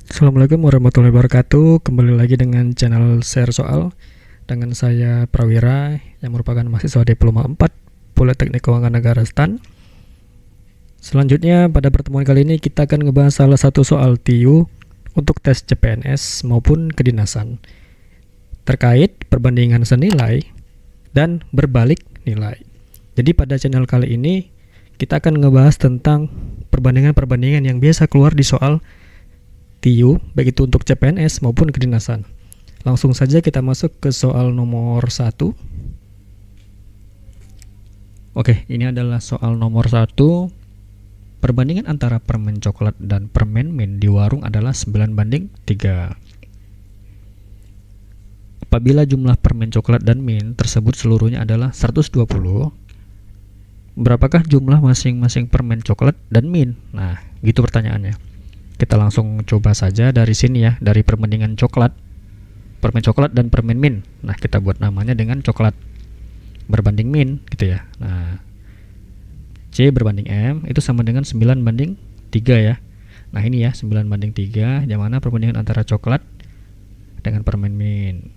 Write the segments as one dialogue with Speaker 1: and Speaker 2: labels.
Speaker 1: Assalamualaikum warahmatullahi wabarakatuh. Kembali lagi dengan channel Share Soal dengan saya Prawira yang merupakan mahasiswa Diploma 4 Politeknik Keuangan Negara STAN. Selanjutnya pada pertemuan kali ini kita akan ngebahas salah satu soal TIU untuk tes CPNS maupun kedinasan terkait perbandingan senilai dan berbalik nilai. Jadi pada channel kali ini kita akan ngebahas tentang perbandingan-perbandingan yang biasa keluar di soal TIU, baik itu untuk CPNS maupun kedinasan. Langsung saja kita masuk ke soal nomor 1. Oke, ini adalah soal nomor 1. Perbandingan antara permen coklat dan permen mint di warung adalah 9:3. Apabila jumlah permen coklat dan mint tersebut seluruhnya adalah 120, berapakah jumlah masing-masing permen coklat dan mint? Nah, gitu pertanyaannya. Kita langsung coba saja dari sini ya, dari perbandingan coklat, permen coklat dan permen mint. Nah, kita buat namanya dengan coklat berbanding mint gitu ya. Nah, C berbanding M itu sama dengan 9:3 ya. Nah, ini ya 9:3, yang mana perbandingan antara coklat dengan permen mint.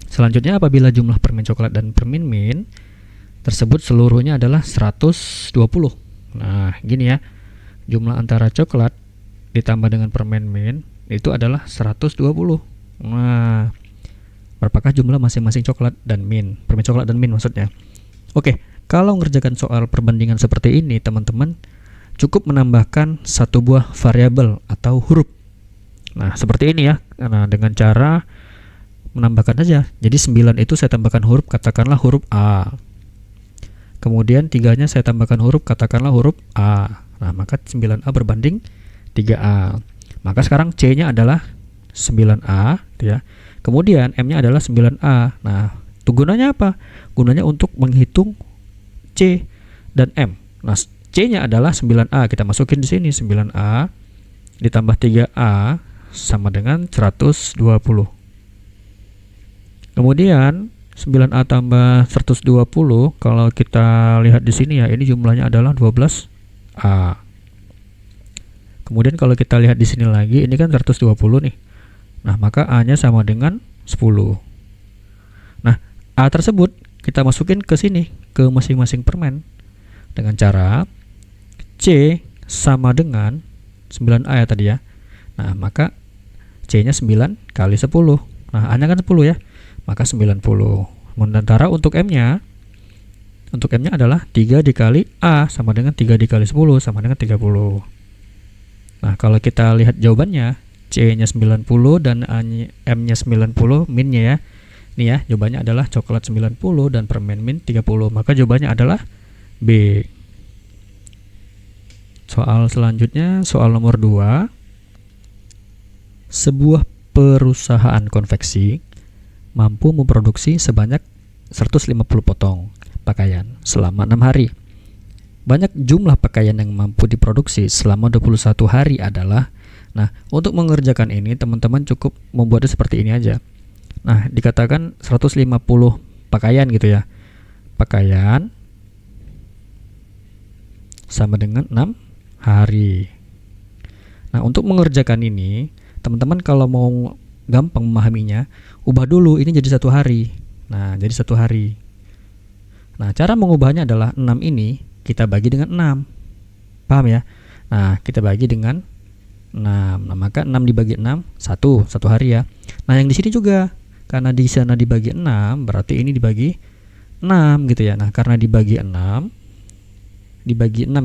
Speaker 1: Selanjutnya apabila jumlah permen coklat dan permen mint tersebut seluruhnya adalah 120. Nah, gini ya. Jumlah antara coklat ditambah dengan permen mint itu adalah 120. Nah, berapakah jumlah masing-masing coklat dan mint? Permen coklat dan mint maksudnya. Oke, kalau mengerjakan soal perbandingan seperti ini, teman-teman cukup menambahkan satu buah variabel atau huruf. Nah, seperti ini ya. Nah, dengan cara menambahkan saja. Jadi 9 itu saya tambahkan huruf, katakanlah huruf A. Kemudian 3-nya saya tambahkan huruf, katakanlah huruf A. Nah, maka 9A berbanding 3A. Maka sekarang C-nya adalah 9A gitu ya. Kemudian M-nya adalah 9A. Nah, itu gunanya apa? Gunanya untuk menghitung C dan M. Nah, C-nya adalah 9A. Kita masukin di sini 9A ditambah 3A sama dengan 120. Kemudian 9A tambah 120, kalau kita lihat di sini ya, ini jumlahnya adalah 12A. Kemudian kalau kita lihat di sini lagi, ini kan 120 nih. Nah, maka A-nya sama dengan 10. Nah, A tersebut kita masukin ke sini, ke masing-masing permen. Dengan cara C sama dengan 9A ya tadi ya. Nah, maka C-nya 9 kali 10. Nah, A-nya kan 10 ya. Maka 90. Sementara untuk M-nya adalah 3 dikali A sama dengan 3 dikali 10 sama dengan 30. Nah, kalau kita lihat jawabannya, C-nya 90 dan M-nya 90, min-nya ya. Ini ya, jawabannya adalah coklat 90 dan permen mint 30. Maka jawabannya adalah B. Soal selanjutnya, soal nomor 2. Sebuah perusahaan konveksi mampu memproduksi sebanyak 150 potong pakaian selama 6 hari. Banyak jumlah pakaian yang mampu diproduksi selama 21 hari adalah. Nah, untuk mengerjakan ini teman-teman cukup membuatnya seperti ini aja. Nah, dikatakan 150 pakaian gitu ya. Pakaian sama dengan 6 hari. Nah, untuk mengerjakan ini, teman-teman kalau mau gampang memahaminya, ubah dulu ini jadi 1 hari. Nah, jadi 1 hari. Nah, cara mengubahnya adalah 6 ini kita bagi dengan 6. Paham ya? Nah, kita bagi dengan 6. Nah, maka 6 dibagi 6, 1 hari ya. Nah, yang di sini juga karena di sana dibagi 6, berarti ini dibagi 6 gitu ya. Nah, karena dibagi 6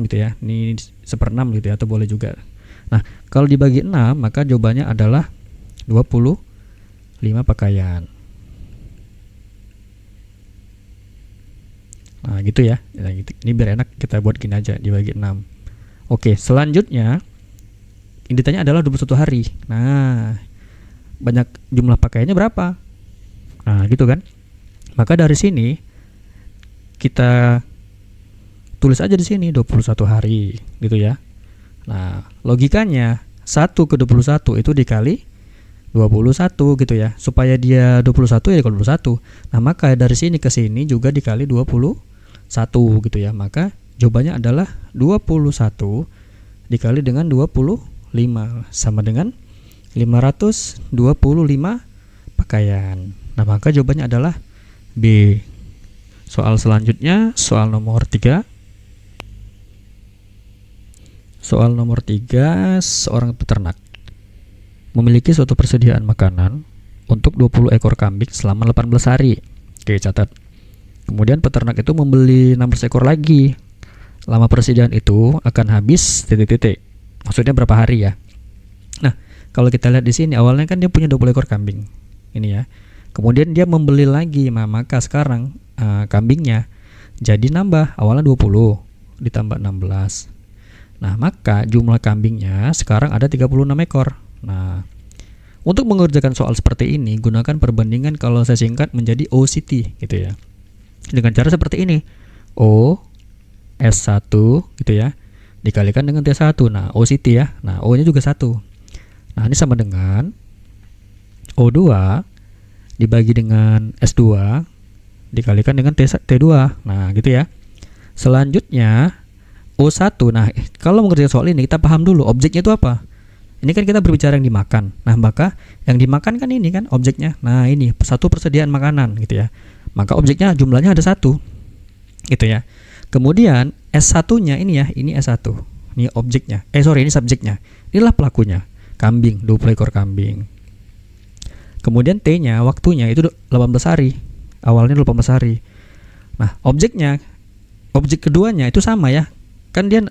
Speaker 1: gitu ya. Ini 1/6 gitu ya, atau boleh juga. Nah, kalau dibagi 6, maka jawabannya adalah 25 pakaian. Nah, gitu ya. Nah, gitu. Ini biar enak kita buat gini aja, dibagi 6. Oke, selanjutnya yang ditanya adalah 21 hari. Nah, banyak jumlah pakaiannya berapa? Nah, gitu kan. Maka dari sini kita tulis aja di sini 21 hari gitu ya. Nah, logikanya 1 ke 21 itu dikali 21 gitu ya. Supaya dia 21 ya dikali 21. Nah, maka dari sini ke sini juga dikali 21 gitu ya. Maka jawabannya adalah 21 dikali dengan 25 sama dengan 525 pakaian. Nah, maka jawabannya adalah B. Soal selanjutnya, soal nomor 3. Soal nomor 3, seorang peternak memiliki suatu persediaan makanan untuk 20 ekor kambing selama 18 hari. Oke, catat. Kemudian peternak itu membeli 16 ekor lagi. Lama persediaan itu akan habis titik-titik. Maksudnya berapa hari ya? Nah, kalau kita lihat di sini awalnya kan dia punya 20 ekor kambing. Ini ya. Kemudian dia membeli lagi, maka sekarang kambingnya jadi nambah, awalnya 20 ditambah 16. Nah, maka jumlah kambingnya sekarang ada 36 ekor. Nah, untuk mengerjakan soal seperti ini, gunakan perbandingan kalau saya singkat menjadi OCT gitu ya. Dengan cara seperti ini. O S1 gitu ya, dikalikan dengan T1. Nah, OCT ya. Nah, O-nya juga 1. Nah, ini sama dengan O2 dibagi dengan S2 dikalikan dengan T2. Nah, gitu ya. Selanjutnya O1. Nah, kalau mengerjakan soal ini kita paham dulu objeknya itu apa. Ini kan kita berbicara yang dimakan. Nah, maka yang dimakan kan ini kan objeknya. Nah, ini satu persediaan makanan gitu ya. Maka objeknya jumlahnya ada 1 gitu ya. Kemudian S1-nya ini ya, ini S1. Ini objeknya. Ini subjeknya. Inilah pelakunya. Kambing, 20 ekor kambing. Kemudian T-nya, waktunya itu 18 hari. Awalnya 18 hari. Nah, objeknya, objek keduanya itu sama ya. Kan dia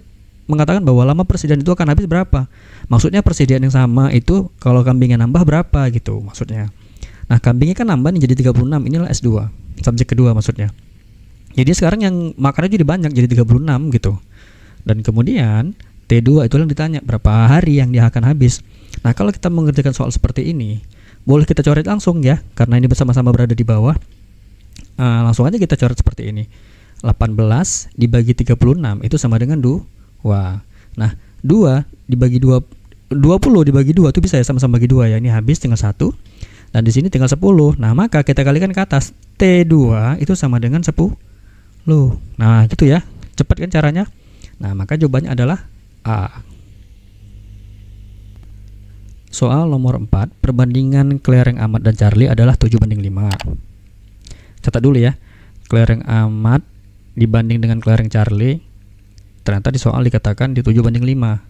Speaker 1: mengatakan bahwa lama persediaan itu akan habis berapa. Maksudnya persediaan yang sama itu kalau kambingnya nambah berapa gitu maksudnya. Nah, kambingnya kan nambah nih jadi 36. Inilah S2. Subjek kedua maksudnya. Jadi sekarang yang makannya jadi banyak, jadi 36 gitu. Dan kemudian T2 itu yang ditanya berapa hari yang dia akan habis. Nah, kalau kita mengerjakan soal seperti ini, boleh kita coret langsung ya, karena ini bersama-sama berada di bawah. Langsung aja kita coret seperti ini. 18 dibagi 36 itu sama dengan 2. Nah, 2 dibagi 2, 20 dibagi 2 itu bisa ya sama-sama bagi 2 ya. Ini habis tinggal 1. Dan di sini tinggal 10. Nah, maka kita kalikan ke atas. T2 itu sama dengan 10. Nah, gitu ya. Cepat kan caranya? Nah, maka jawabannya adalah A. Soal nomor 4, perbandingan kelereng Ahmad dan Charlie adalah 7:5. Catat dulu ya. Kelereng Ahmad dibanding dengan kelereng Charlie, ternyata di soal dikatakan di 7:5.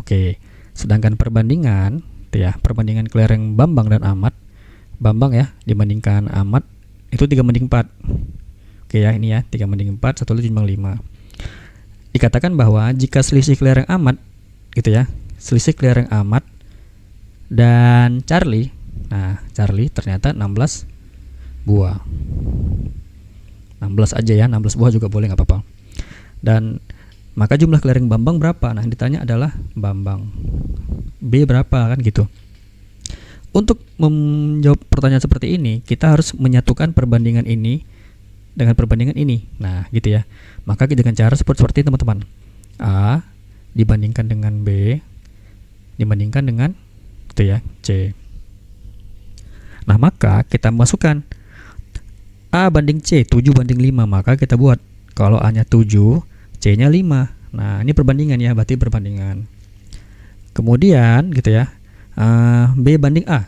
Speaker 1: Oke. Sedangkan perbandingan ya, perbandingan kelereng Bambang dan Ahmad. Bambang ya dibandingkan Ahmad itu 3:4. Oke ya, ini ya 3:4, 1/5. Dikatakan bahwa jika selisih kelereng Ahmad gitu ya, selisih kelereng Ahmad dan Charlie, nah Charlie ternyata 16 buah. 16 aja ya, 16 buah juga boleh, nggak apa-apa. Dan maka jumlah kelereng Bambang berapa? Nah, yang ditanya adalah Bambang. B berapa kan gitu. Untuk menjawab pertanyaan seperti ini, kita harus menyatukan perbandingan ini dengan perbandingan ini. Nah, gitu ya. Maka dengan cara seperti teman-teman. A dibandingkan dengan B dibandingkan dengan gitu ya, C. Nah, maka kita masukkan A banding C, 7:5. Maka kita buat kalau A-nya 7, C-nya 5. Nah, ini perbandingan ya, berarti perbandingan. Kemudian gitu ya, B banding A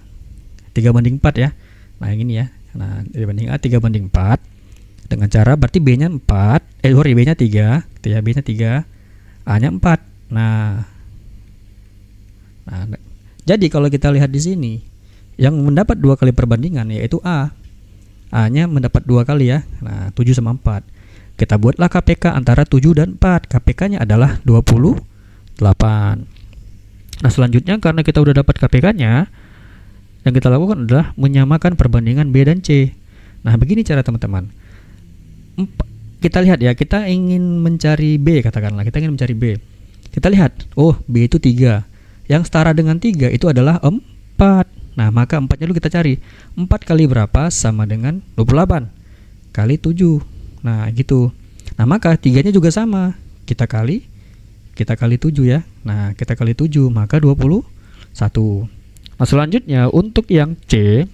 Speaker 1: 3:4 ya. Nah, yang ini ya. Nah, B banding A 3:4 dengan cara berarti B-nya 4, B-nya 3 gitu ya, B-nya 3, A-nya 4. Nah, jadi kalau kita lihat di sini yang mendapat 2 kali perbandingan yaitu A. A-nya mendapat 2 kali ya. Nah, 7 sama 4. Kita buatlah KPK antara 7 dan 4. KPK-nya adalah 28. Nah, selanjutnya karena kita udah dapat KPK-nya, yang kita lakukan adalah menyamakan perbandingan B dan C. Nah, begini cara teman-teman. Kita lihat ya, kita ingin mencari B, katakanlah kita ingin mencari B. Kita lihat, oh B itu 3. Yang setara dengan 3 itu adalah 4. Nah, maka 4-nya dulu kita cari. 4 kali berapa sama dengan 28 kali 7. Nah, gitu. Nah, maka 3-nya juga sama. Kita kali 7 ya. Nah, kita kali 7 maka 21. Nah, selanjutnya untuk yang C,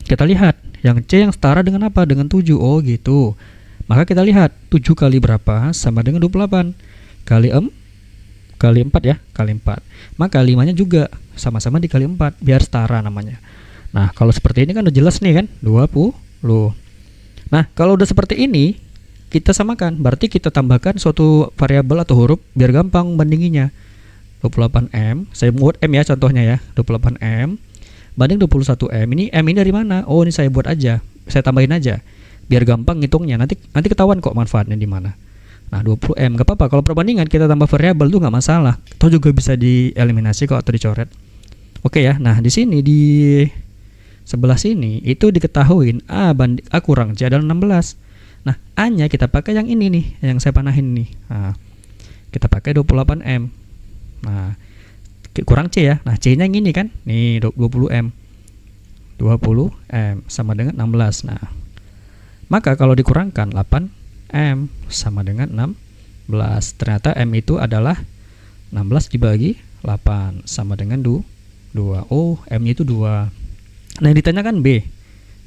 Speaker 1: kita lihat yang C yang setara dengan apa? Dengan 7. Oh, gitu. Maka kita lihat 7 kali berapa sama dengan 28 kali 4. kali 4 ya, kali 4. Maka 5-nya juga sama-sama dikali 4 biar setara namanya. Nah, kalau seperti ini kan udah jelas nih kan, 20. Nah, kalau udah seperti ini, kita samakan. Berarti kita tambahkan suatu variabel atau huruf biar gampang bandinginya. 28M, saya buat M ya contohnya ya. 28M banding 21M. Ini M ini dari mana? Oh, ini saya buat aja. Saya tambahin aja. Biar gampang ngitungnya. Nanti ketahuan kok manfaatnya di mana. Nah, 20M enggak apa-apa. Kalau perbandingan kita tambah variabel tuh nggak masalah. Atau juga bisa dieliminasi kok atau dicoret. Oke ya. Nah, di sini di sebelah sini itu diketahuin A kurang C adalah 16. Nah, A-nya kita pakai yang ini nih, yang saya panahin nih. Nah, kita pakai 28M. Nah, kurang C ya. Nah, C-nya yang ini kan. Nih 20M. 20M sama dengan 16. Nah, maka kalau dikurangkan 8M sama dengan 16. Ternyata M itu adalah 16 dibagi 8 sama dengan 2. Oh, M-nya itu 2. Nah, yang ditanyakan B.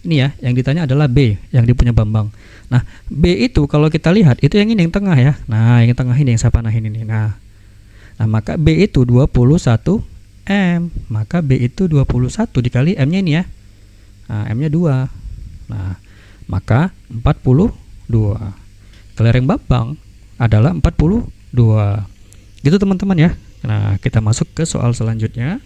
Speaker 1: Ini ya, yang ditanya adalah B, yang dipunya Bambang. Nah, B itu kalau kita lihat itu yang ini yang tengah ya. Nah, yang tengah ini yang saya panahin ini. Nah, maka B itu 21M. Maka B itu 21 dikali M-nya ini ya. Nah, M-nya 2. Nah, maka 42. Kelereng Bambang adalah 42. Gitu teman-teman ya. Nah, kita masuk ke soal selanjutnya.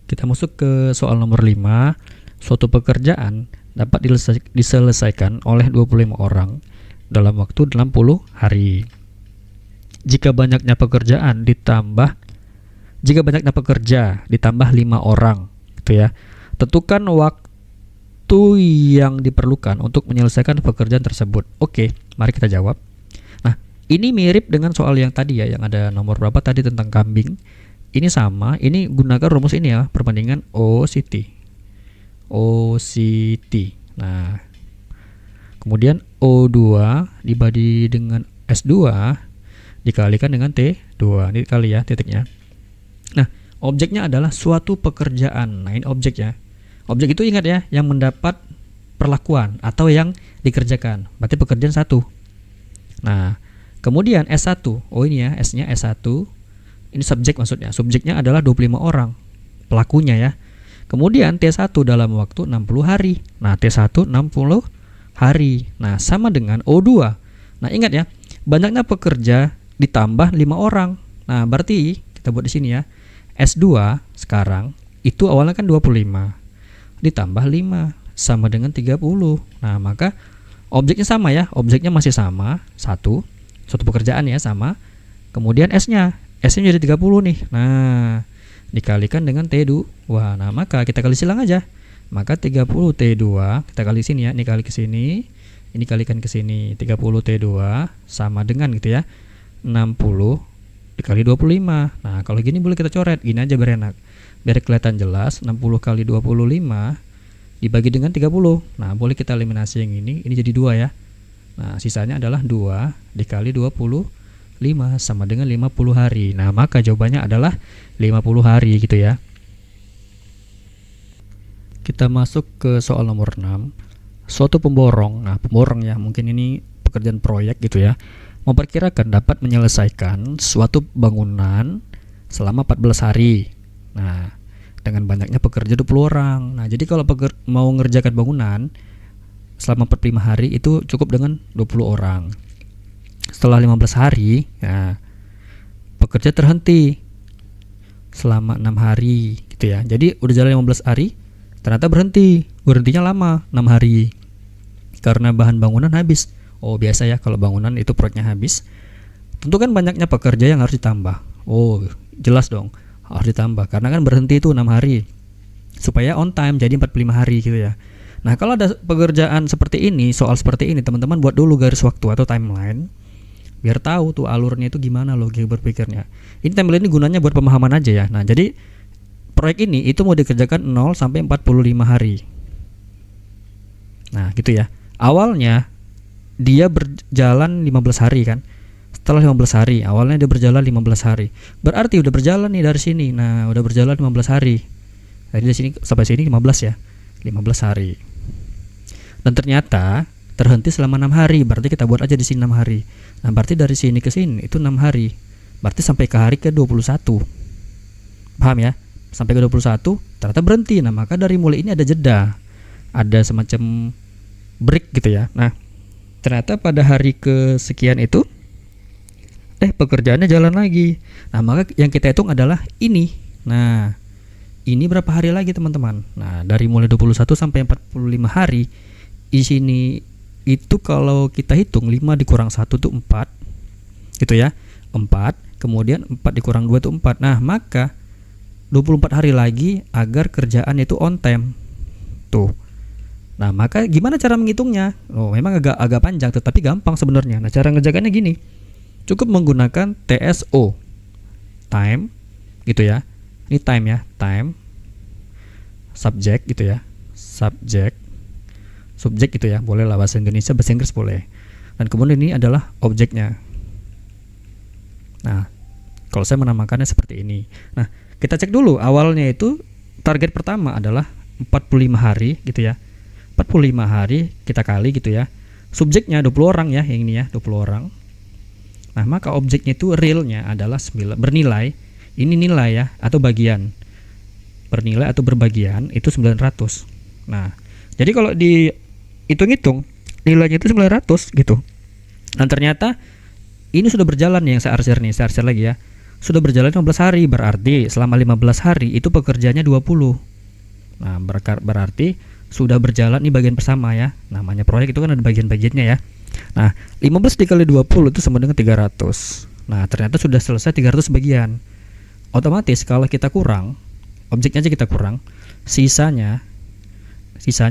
Speaker 1: Kita masuk ke soal nomor 5. Suatu pekerjaan dapat diselesaikan oleh 25 orang dalam waktu 60 hari. Jika banyaknya pekerja ditambah 5 orang, gitu ya. Tentukan waktu yang diperlukan untuk menyelesaikan pekerjaan tersebut. Oke, mari kita jawab. Nah, ini mirip dengan soal yang tadi ya, yang ada nomor berapa tadi tentang kambing. Ini sama, ini gunakan rumus ini ya, perbandingan OCT. Nah, kemudian O2 dibagi dengan S2 dikalikan dengan T2. Ini kali ya titiknya. Nah, objeknya adalah suatu pekerjaan. Nah, ini objek ya. Objek itu ingat ya, yang mendapat perlakuan atau yang dikerjakan. Berarti pekerjaan 1. Nah, kemudian S1. Oh, ini ya, S-nya S1. Ini subjek maksudnya. Subjeknya adalah 25 orang. Pelakunya ya. Kemudian T1 dalam waktu 60 hari. Nah, T1 60 hari. Nah, sama dengan O2. Nah, ingat ya, banyaknya pekerja ditambah 5 orang. Nah, berarti kita buat di sini ya. S2 sekarang itu awalnya kan 25 ditambah 5 sama dengan 30. Nah, maka objeknya sama ya. Objeknya masih sama, suatu pekerjaan ya sama. Kemudian S-nya jadi 30 nih. Nah, dikalikan dengan T2. Nah, maka kita kali silang aja. Maka 30 T2 kita kali sini ya. Ini kali ke sini, ini kalikan ke sini. 30 T2 sama dengan gitu ya. 60 dikali 25. Nah, kalau gini boleh kita coret. Gini aja biar enak. Biar kelihatan jelas, 60 kali 25 dibagi dengan 30. Nah, boleh kita eliminasi yang ini jadi 2 ya. Nah, sisanya adalah 2 dikali 25 sama dengan 50 hari. Nah, maka jawabannya adalah 50 hari gitu ya. Kita masuk ke soal nomor 6. Suatu pemborong. Nah, pemborong ya, mungkin ini pekerjaan proyek gitu ya. Memperkirakan dapat menyelesaikan suatu bangunan selama 14 hari. Nah, dengan banyaknya pekerja 20 orang. Nah, jadi kalau mau mengerjakan bangunan selama 45 hari itu cukup dengan 20 orang. Setelah 15 hari, nah, pekerja terhenti selama 6 hari gitu ya. Jadi udah jalan 15 hari, ternyata berhentinya lama, 6 hari. Karena bahan bangunan habis. Oh, biasa ya kalau bangunan itu proyeknya habis. Tentu kan banyaknya pekerja yang harus ditambah. Oh, jelas dong, harus ditambah karena kan berhenti itu 6 hari. Supaya on time jadi 45 hari gitu ya. Nah, kalau ada pekerjaan seperti ini, soal seperti ini, teman-teman buat dulu garis waktu atau timeline biar tahu tuh alurnya itu gimana logika berpikirnya. Ini timeline ini gunanya buat pemahaman aja ya. Nah, jadi proyek ini itu mau dikerjakan 0 sampai 45 hari. Nah, gitu ya. Awalnya dia berjalan 15 hari kan. Setelah 15 hari, awalnya dia berjalan 15 hari. Berarti udah berjalan nih dari sini. Nah, udah berjalan 15 hari. Jadi dari sini sampai sini 15 ya. 15 hari. Dan ternyata terhenti selama 6 hari. Berarti kita buat aja di sini 6 hari. Nah, berarti dari sini ke sini itu 6 hari. Berarti sampai ke hari ke-21. Paham ya? Sampai ke-21 ternyata berhenti. Nah, maka dari mulai ini ada jeda. Ada semacam break gitu ya. Nah, ternyata pada hari kesekian itu pekerjaannya jalan lagi. Nah, maka yang kita hitung adalah ini. Nah, ini berapa hari lagi teman-teman? Nah, dari mulai 21 sampai 45 hari. Di sini itu kalau kita hitung 5 dikurang 1 itu 4. Gitu ya. 4, kemudian 4 dikurang 2 itu 4. Nah, maka 24 hari lagi agar kerjaan itu on time. Tuh. Nah, maka gimana cara menghitungnya? Oh, memang agak panjang tetapi gampang sebenarnya. Nah, cara ngerjakannya gini. Cukup menggunakan TSO. Time gitu ya. Ini time ya, time. Subject gitu ya. Subject gitu ya. Boleh lah bahasa Indonesia, bahasa Inggris boleh. Dan kemudian ini adalah objeknya. Nah, kalau saya menamakannya seperti ini. Nah, kita cek dulu awalnya itu target pertama adalah 45 hari gitu ya. 45 hari kita kali gitu ya. Subjeknya 20 orang ya, yang ini ya, 20 orang. Nah, maka objeknya itu realnya adalah 9, bernilai. Ini nilai ya, atau bagian. Bernilai atau berbagian itu 900. Nah, jadi kalau dihitung-hitung nilainya itu 900 gitu. Dan ternyata ini sudah berjalan yang saya arsir nih, saya arsir lagi ya. Sudah berjalan 15 hari, berarti selama 15 hari itu pekerjaannya 20. Nah, berarti sudah berjalan nih bagian pertama ya. Namanya proyek itu kan ada bagian-bagiannya ya. Nah, 15 dikali 20 itu sama dengan 300. Nah, ternyata sudah selesai 300 bagian. Otomatis kalau kita kurang, objeknya aja kita kurang, sisanya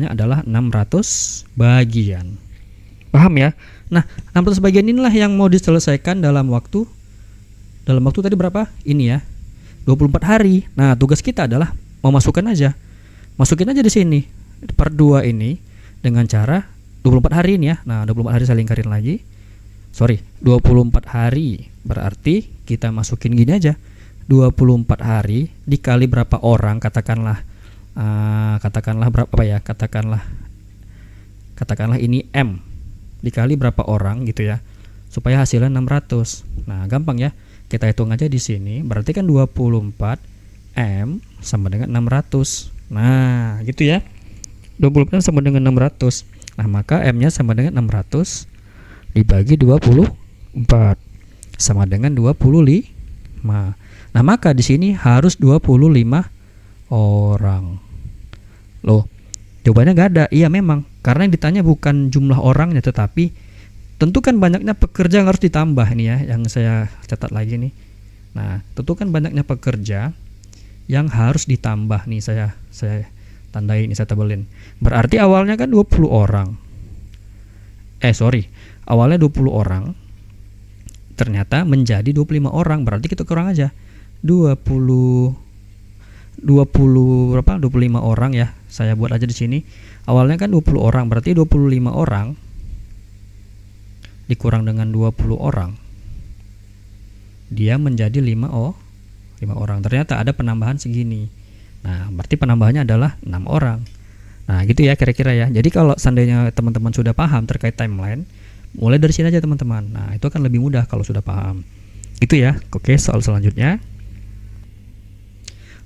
Speaker 1: adalah 600 bagian. Paham ya? Nah, 600 bagian inilah yang mau diselesaikan dalam waktu tadi berapa? Ini ya. 24 hari. Nah, tugas kita adalah memasukkan aja. Masukin aja di sini. Per 2 ini dengan cara 24 hari ini ya. Nah, 24 hari saya lingkarin lagi. 24 hari. Berarti kita masukin gini aja. 24 hari dikali berapa orang, katakanlah berapa ya? Katakanlah ini M dikali berapa orang gitu ya. Supaya hasilnya 600. Nah, gampang ya. Kita hitung aja di sini. Berarti kan 24 M sama dengan 600. Nah, gitu ya. 24 sama dengan 600. Nah, maka M-nya sama dengan 600 dibagi 24 sama dengan 25. Nah, maka di sini harus 25 orang. Loh, jawabannya nggak ada. Iya memang, karena yang ditanya bukan jumlah orangnya, tetapi tentukan banyaknya pekerja yang harus ditambah ini ya, yang saya catat lagi nih. Nah, tentukan banyaknya pekerja yang harus ditambah nih, saya tandai ini, saya tabelin. Berarti awalnya kan 20 orang. Awalnya 20 orang. Ternyata menjadi 25 orang, berarti kita kurang aja 25 orang ya. Saya buat aja di sini. Awalnya kan 20 orang, berarti 25 orang dikurang dengan 20 orang. Dia menjadi 5 orang. Ternyata ada penambahan segini. Nah, berarti penambahannya adalah 6 orang. Nah, gitu ya kira-kira ya. Jadi kalau seandainya teman-teman sudah paham terkait timeline, mulai dari sini aja teman-teman. Nah, itu akan lebih mudah kalau sudah paham. Itu ya. Oke, soal selanjutnya.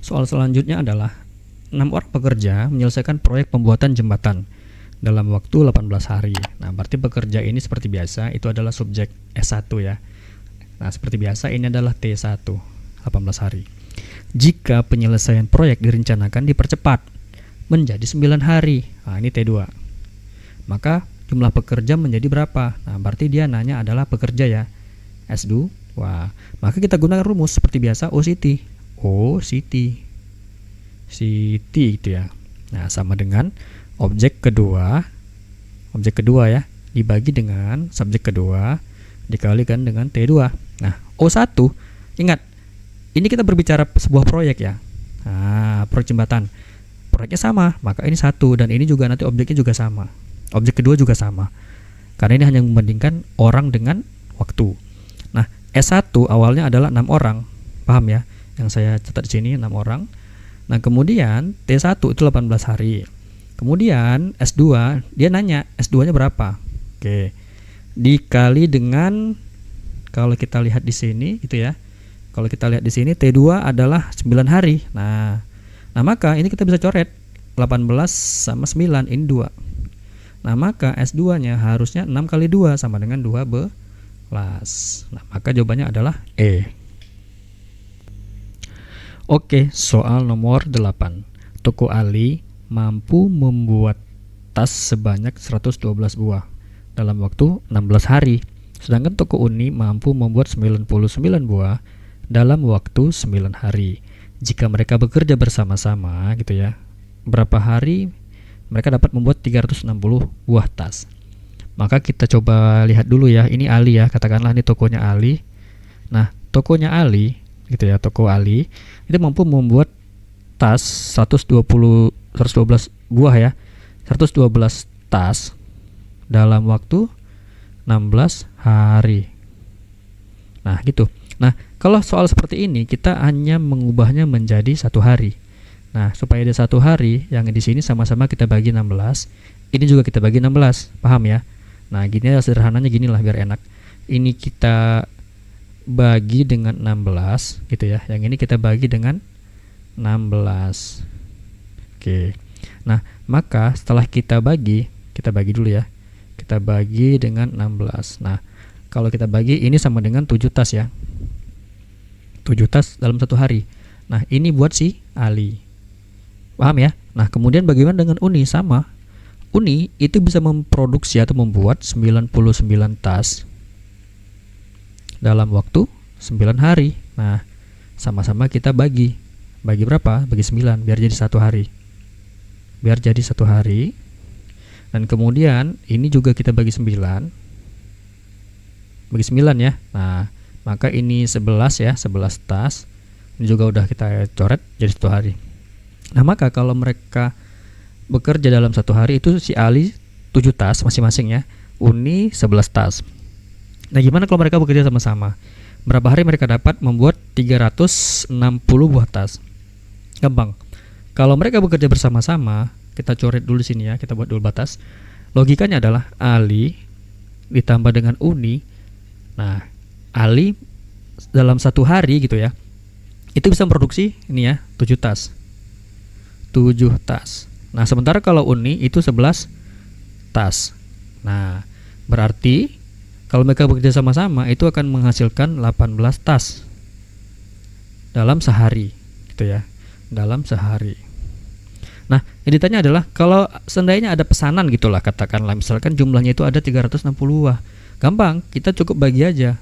Speaker 1: Soal selanjutnya adalah 6 orang pekerja menyelesaikan proyek pembuatan jembatan dalam waktu 18 hari. Nah, berarti pekerja ini seperti biasa itu adalah subjek S1 ya. Nah, seperti biasa ini adalah T1, 18 hari. Jika penyelesaian proyek direncanakan dipercepat menjadi 9 hari. Nah, ini T2. Maka jumlah pekerja menjadi berapa? Nah, berarti dia nanya adalah pekerja ya. S2. Wah, maka kita gunakan rumus seperti biasa City gitu ya. Nah, sama dengan objek kedua ya dibagi dengan subjek kedua dikalikan dengan T2. Nah, O1, ingat ini kita berbicara sebuah proyek ya. Nah, proyek jembatan. Proyeknya sama, maka ini 1 dan ini juga nanti objeknya juga sama. Objek kedua juga sama. Karena ini hanya membandingkan orang dengan waktu. Nah, S1 awalnya adalah 6 orang. Paham ya? Yang saya catat di sini 6 orang. Nah, kemudian T1 itu 18 hari. Kemudian S2 dia nanya S2-nya berapa? Oke. Dikali dengan, kalau kita lihat di sini gitu ya. Kalau kita lihat di sini T2 adalah 9 hari. Nah, maka ini kita bisa coret 18 sama 9 ini 2. Nah, maka S2-nya harusnya 6 kali 2 sama dengan 12. Nah, maka jawabannya adalah E. Oke, soal nomor 8. Toko Ali mampu membuat tas sebanyak 112 buah dalam waktu 16 hari. Sedangkan toko Uni mampu membuat 99 buah dalam waktu 9 hari. Jika mereka bekerja bersama-sama gitu ya, berapa hari mereka dapat membuat 360 buah tas. Maka kita coba lihat dulu ya, ini Ali ya, katakanlah ini tokonya Ali. Nah, tokonya Ali gitu ya, toko Ali itu mampu membuat tas 112 buah ya. 112 tas dalam waktu 16 hari. Nah, gitu. Nah, kalau soal seperti ini kita hanya mengubahnya menjadi 1 hari. Nah, supaya ada 1 hari yang di sini sama-sama kita bagi 16, ini juga kita bagi 16. Paham ya? Nah, gini ya, sederhananya ginilah biar enak. Ini kita bagi dengan 16 gitu ya. Yang ini kita bagi dengan 16. Oke. Nah, maka setelah kita bagi dulu ya. Kita bagi dengan 16. Nah, kalau kita bagi ini sama dengan 7 tas ya. 7 tas dalam 1 hari. Nah, ini buat si Ali. Paham ya? Nah, kemudian bagaimana dengan Uni? Sama. Uni itu bisa memproduksi atau membuat 99 tas dalam waktu 9 hari. Nah, sama-sama kita bagi. Bagi berapa? Bagi 9 biar jadi 1 hari. Biar jadi 1 hari. Dan kemudian ini juga kita bagi 9. Bagi 9 ya. Nah, maka ini 11 ya, 11 tas. Ini juga udah kita coret jadi 1 hari. Nah, maka kalau mereka bekerja dalam 1 hari itu si Ali 7 tas masing-masing ya. Uni 11 tas. Nah, gimana kalau mereka bekerja sama-sama? Berapa hari mereka dapat membuat 360 buah tas? Gampang. Kalau mereka bekerja bersama-sama, kita coret dulu sini ya, kita buat dulu batas. Logikanya adalah Ali ditambah dengan Uni. Nah, Ali dalam 1 hari gitu ya, itu bisa memproduksi ini ya, 7 tas. 7 tas. Nah, sementara kalau Uni itu 11 tas. Nah, berarti kalau mereka bekerja sama-sama itu akan menghasilkan 18 tas dalam sehari gitu ya, dalam sehari. Nah, yang ditanya adalah kalau seandainya ada pesanan gitulah, katakanlah misalkan jumlahnya itu ada 360 buah. Gampang, kita cukup bagi aja.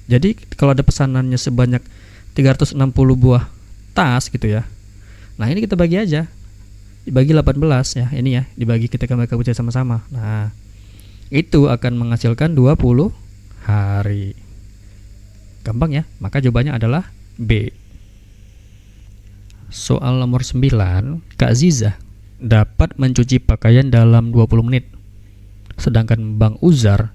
Speaker 1: Jadi kalau ada pesanannya sebanyak 360 buah tas gitu ya. Nah, ini kita bagi aja. Dibagi 18 ya, ini ya, dibagi ketika mereka bekerja sama-sama. Nah, itu akan menghasilkan 20 hari. Gampang ya, maka jawabannya adalah B. Soal nomor 9, Kak Ziza dapat mencuci pakaian dalam 20 menit. Sedangkan Bang Uzar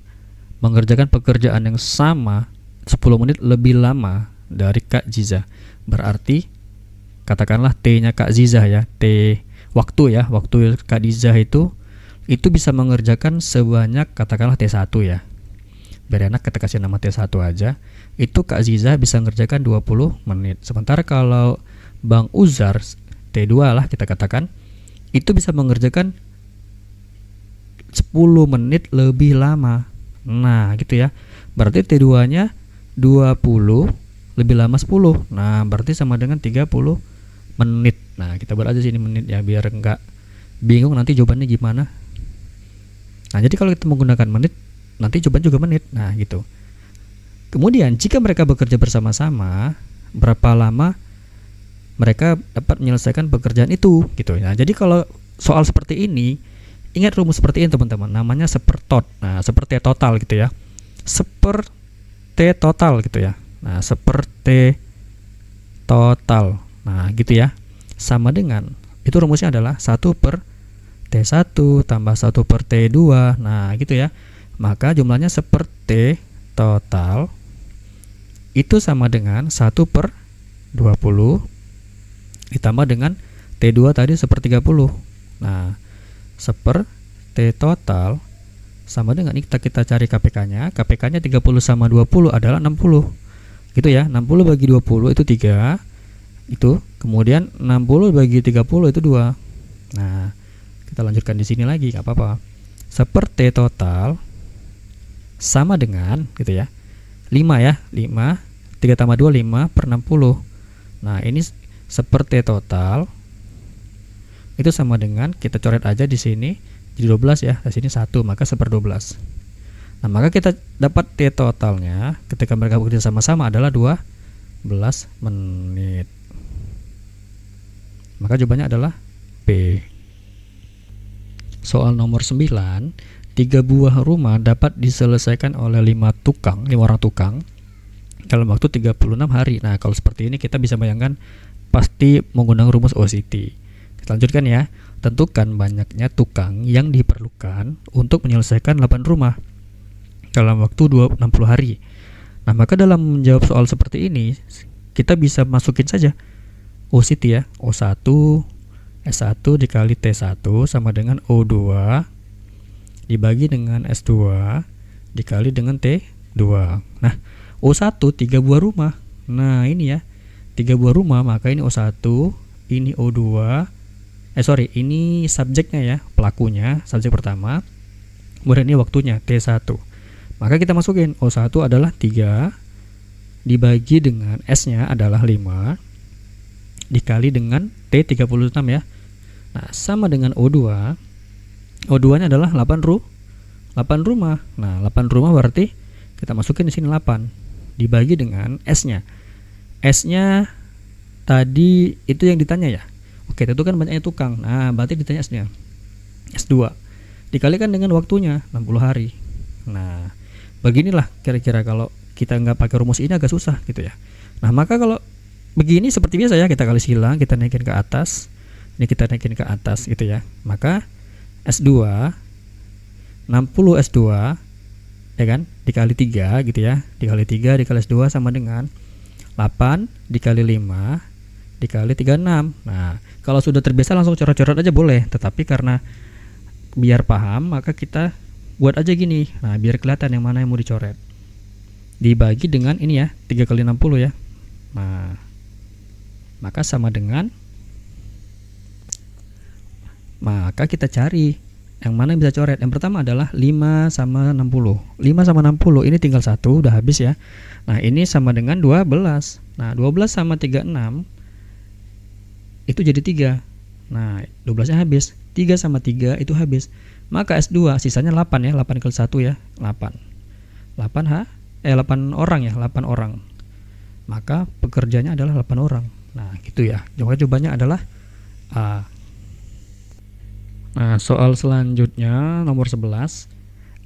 Speaker 1: mengerjakan pekerjaan yang sama 10 menit lebih lama dari Kak Ziza. Berarti katakanlah T-nya Kak Ziza ya, T waktu ya, waktu Kak Ziza itu bisa mengerjakan sebanyak katakanlah T1 ya. Biar enak kita kasih nama T1 aja. Itu Kak Ziza bisa mengerjakan 20 menit. Sementara kalau Bang Uzar T2 lah kita katakan, itu bisa mengerjakan 10 menit lebih lama. Nah, gitu ya. Berarti T2 nya 20 lebih lama 10. Nah, berarti sama dengan 30 menit. Nah, kita buat aja sini menit ya, biar enggak bingung nanti jawabannya gimana. Nah, jadi kalau kita menggunakan menit, nanti jawaban juga menit. Nah, gitu. Kemudian jika mereka bekerja bersama-sama, berapa lama mereka dapat menyelesaikan pekerjaan itu gitu. Nah, jadi kalau soal seperti ini, ingat rumus seperti ini teman-teman, namanya sepertot. Nah, seperti total gitu ya. Seperti total gitu ya. Nah, seperti total. Nah, gitu ya. Sama dengan itu rumusnya adalah 1 per T1 tambah 1 per T2. Nah, gitu ya. Maka jumlahnya seperti total itu sama dengan 1 per 20 ditambah dengan T2 tadi seper 30. Nah, seper T total sama dengan ini kita cari KPK-nya. KPK-nya 30 sama 20 adalah 60. Gitu ya. 60 bagi 20 itu 3. Itu. Kemudian 60 bagi 30 itu 2. Nah, kita lanjutkan di sini lagi, nggak apa-apa. Seperti total sama dengan gitu ya. 5 ya. 5 3 tambah 2 5 per 60. Nah, ini seperti total itu sama dengan, kita coret aja di sini jadi 12 ya. Di sini 1, maka 1/12. Nah, maka kita dapat T totalnya ketika mereka bekerja sama-sama adalah 12 menit. Maka jawabannya adalah B. Soal nomor 9, 3 buah rumah dapat diselesaikan oleh 5 orang tukang dalam waktu 36 hari. Nah, kalau seperti ini kita bisa bayangkan pasti menggunakan rumus OCT. Kita lanjutkan ya. Tentukan banyaknya tukang yang diperlukan untuk menyelesaikan 8 rumah dalam waktu 60 hari. Nah, maka dalam menjawab soal seperti ini kita bisa masukin saja OCT ya. O1 S1 dikali T1 sama dengan O2 dibagi dengan S2 dikali dengan T2. Nah, O1 3 buah rumah. Nah, ini ya. 3 buah rumah, maka ini O1, ini O2. Ini subjeknya ya, pelakunya, subjek pertama. Kemudian ini waktunya T1. Maka kita masukin O1 adalah 3 dibagi dengan S-nya adalah 5 dikali dengan T36 ya. Nah, sama dengan O2. O2-nya adalah 8 rumah. Nah, 8 rumah berarti kita masukin di sini 8 dibagi dengan S-nya. S-nya tadi itu yang ditanya ya. Oke, itu kan banyaknya tukang. Nah, berarti ditanya S-nya. S2 dikalikan dengan waktunya 60 hari. Nah, beginilah kira-kira kalau kita nggak pakai rumus ini agak susah gitu ya. Nah, maka kalau begini seperti biasa ya, kita kali silang, kita naikin ke atas. Ini kita naikin ke atas gitu ya. Maka S2 60 S2 ya kan dikali 3 gitu ya. Dikali 3 dikali S2 sama dengan 8 dikali 5 dikali 36. Nah, kalau sudah terbiasa langsung coret-coret aja boleh, tetapi karena biar paham maka kita buat aja gini. Nah, biar kelihatan yang mana yang mau dicoret. Dibagi dengan ini ya, 3 kali 60 ya. Nah, maka sama dengan, maka kita cari yang mana yang bisa coret. Yang pertama adalah 5 sama 60. 5 sama 60 ini tinggal 1, udah habis ya. Nah, ini sama dengan 12. Nah, 12 sama 36 itu jadi 3. Nah, 12-nya habis. 3 sama 3 itu habis. Maka S2 sisanya 8 ya, 8 kali 1 ya, 8. 8 orang ya, 8 orang. Maka pekerjanya adalah 8 orang. Nah, gitu ya. Jawabannya adalah A. Nah, soal selanjutnya nomor 11.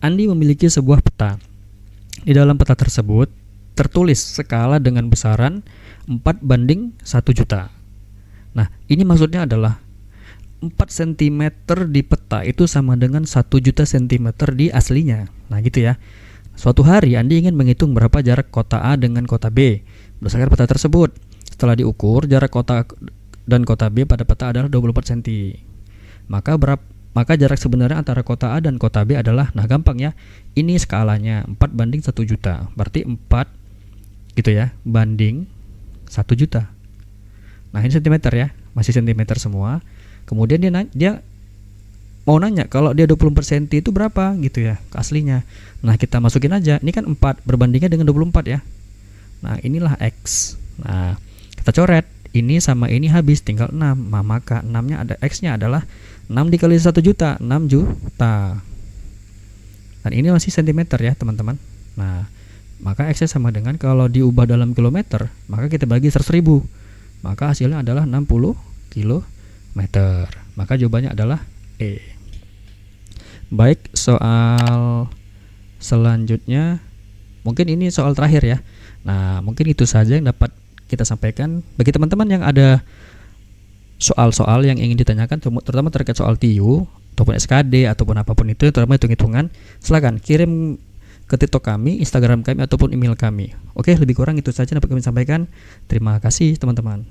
Speaker 1: Andi memiliki sebuah peta. Di dalam peta tersebut tertulis skala dengan besaran 4/1 juta. Nah, ini maksudnya adalah 4 cm di peta itu sama dengan 1 juta cm di aslinya. Nah, gitu ya. Suatu hari Andi ingin menghitung berapa jarak kota A dengan kota B berdasarkan peta tersebut. Setelah diukur, jarak kota dan kota B pada peta adalah 24 cm. Maka jarak sebenarnya antara kota A dan kota B adalah, nah gampang ya, ini skalanya 4/1 juta. Berarti 4 gitu ya, banding 1 juta. Nah, ini cm ya, masih cm semua. Kemudian dia mau nanya kalau dia 24 cm itu berapa gitu ya, ke aslinya. Nah, kita masukin aja, ini kan 4 berbandingnya dengan 24 ya. Nah, inilah X. Nah, kita coret, ini sama ini habis, tinggal 6. Nah, maka 6-nya ada, X-nya adalah 6 dikali 1 juta, 6 juta. Dan ini masih cm ya teman-teman. Nah, maka X-nya sama dengan, kalau diubah dalam kilometer, maka kita bagi 100.000. Maka hasilnya adalah 60 kilometer. Maka jawabannya adalah E. Baik, soal selanjutnya mungkin ini soal terakhir ya. Nah, mungkin itu saja yang dapat kita sampaikan. Bagi teman-teman yang ada soal-soal yang ingin ditanyakan, terutama terkait soal TIU ataupun SKD ataupun apapun itu, terutama hitung-hitungan, silakan kirim ke TikTok kami, Instagram kami, ataupun email kami. Oke, lebih kurang itu saja dapat kami sampaikan. Terima kasih teman-teman.